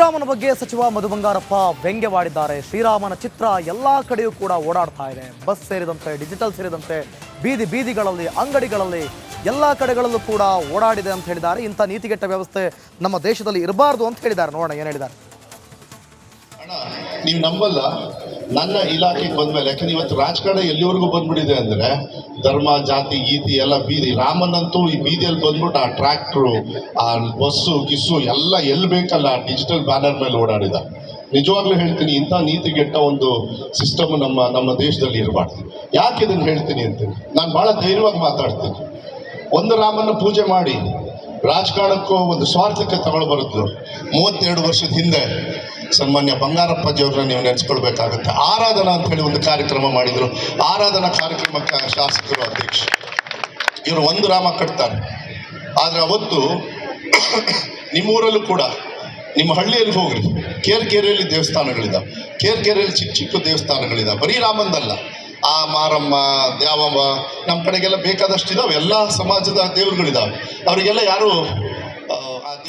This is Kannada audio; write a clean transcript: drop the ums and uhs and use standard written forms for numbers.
ಶ್ರೀರಾಮನ ಬಗ್ಗೆ ಸಚಿವ ಮಧು ಬಂಗಾರಪ್ಪ ವ್ಯಂಗ್ಯವಾಡಿದ್ದಾರೆ. ಶ್ರೀರಾಮನ ಚಿತ್ರ ಎಲ್ಲಾ ಕಡೆಯೂ ಕೂಡ ಓಡಾಡ್ತಾ ಇದೆ. ಬಸ್ ಸೇರಿದಂತೆ, ಡಿಜಿಟಲ್ ಸೇರಿದಂತೆ ಬೀದಿಗಳಲ್ಲಿ, ಅಂಗಡಿಗಳಲ್ಲಿ ಎಲ್ಲಾ ಕಡೆಗಳಲ್ಲೂ ಕೂಡ ಓಡಾಡಿದೆ ಅಂತ ಹೇಳಿದ್ದಾರೆ. ಇಂಥ ನೀತಿಗೆಟ್ಟ ವ್ಯವಸ್ಥೆ ನಮ್ಮ ದೇಶದಲ್ಲಿ ಇರಬಾರ್ದು ಅಂತ ಹೇಳಿದ್ದಾರೆ. ನೋಡೋಣ ಏನು ಹೇಳಿದ್ದಾರೆ. ನೀವು ನಂಬಲ್ಲ, ನನ್ನ ಇಲಾಖೆಗೆ ಬಂದ್ಮೇಲೆ, ಯಾಕಂದ್ರೆ ಇವತ್ತು ರಾಜಕಾರಣ ಎಲ್ಲಿವರೆಗೂ ಬಂದ್ಬಿಟ್ಟಿದೆ ಅಂದ್ರೆ ಧರ್ಮ, ಜಾತಿ, ಗೀತಿ ಎಲ್ಲ ಬೀದಿ. ರಾಮನಂತೂ ಈ ಬೀದಿಯಲ್ಲಿ ಬಂದ್ಬಿಟ್ಟು ಆ ಟ್ರ್ಯಾಕ್ಟ್ರು, ಆ ಬಸ್ಸು ಗಿಸ್ಸು ಎಲ್ಲ ಎಲ್ಲಿ ಬೇಕಲ್ಲ ಡಿಜಿಟಲ್ ಬ್ಯಾನರ್ ಮೇಲೆ ಓಡಾಡಿದ. ನಿಜವಾಗ್ಲೂ ಹೇಳ್ತೀನಿ, ಇಂಥ ನೀತಿಗೆಟ್ಟ ಒಂದು ಸಿಸ್ಟಮ್ ನಮ್ಮ ದೇಶದಲ್ಲಿ ಇರಬಾರ್ದು. ಯಾಕೆ ಇದನ್ನು ಹೇಳ್ತೀನಿ ಅಂತೀನಿ, ನಾನು ಭಾಳ ಧೈರ್ಯವಾಗಿ ಮಾತಾಡ್ತೀನಿ. ಒಂದು ರಾಮನ ಪೂಜೆ ಮಾಡಿ ರಾಜಕಾರಣಕ್ಕೂ ಒಂದು ಸ್ವಾರ್ಥಕ್ಕೆ ತಗೊಳ್ಬಾರದು. 32 ವರ್ಷದ ಹಿಂದೆ ಸನ್ಮಾನ್ಯ ಬಂಗಾರಪ್ಪಾಜಿಯವ್ರನ್ನ ನೀವು ನೆನೆಸ್ಕೊಳ್ಬೇಕಾಗುತ್ತೆ. ಆರಾಧನಾ ಅಂತ ಹೇಳಿ ಒಂದು ಕಾರ್ಯಕ್ರಮ ಮಾಡಿದರು. ಆರಾಧನಾ ಕಾರ್ಯಕ್ರಮಕ್ಕೆ ಶಾಸಕರು ಅಧ್ಯಕ್ಷ ಇವರು ಒಂದು ರಾಮ ಕಟ್ತಾರೆ. ಆದರೆ ಅವತ್ತು ನಿಮ್ಮೂರಲ್ಲೂ ಕೂಡ, ನಿಮ್ಮ ಹಳ್ಳಿಯಲ್ಲಿ ಹೋಗ್ರಿ, ಕೇರ್ಕೆರೆಯಲ್ಲಿ ದೇವಸ್ಥಾನಗಳಿದ್ದಾವೆ. ಕೇರ್ಕೆರೆಯಲ್ಲಿ ಚಿಕ್ಕ ಚಿಕ್ಕ ದೇವಸ್ಥಾನಗಳಿದ್ದಾವೆ. ಬರೀ ರಾಮಂದಲ್ಲ, ಆ ಮಾರಮ್ಮ, ದ್ಯಾವಮ್ಮ, ನಮ್ಮ ಕಡೆಗೆಲ್ಲ ಬೇಕಾದಷ್ಟು ಇದ್ದಾವೆ. ಎಲ್ಲ ಸಮಾಜದ ದೇವರುಗಳಿದ್ದಾವೆ. ಅವರಿಗೆಲ್ಲ ಯಾರು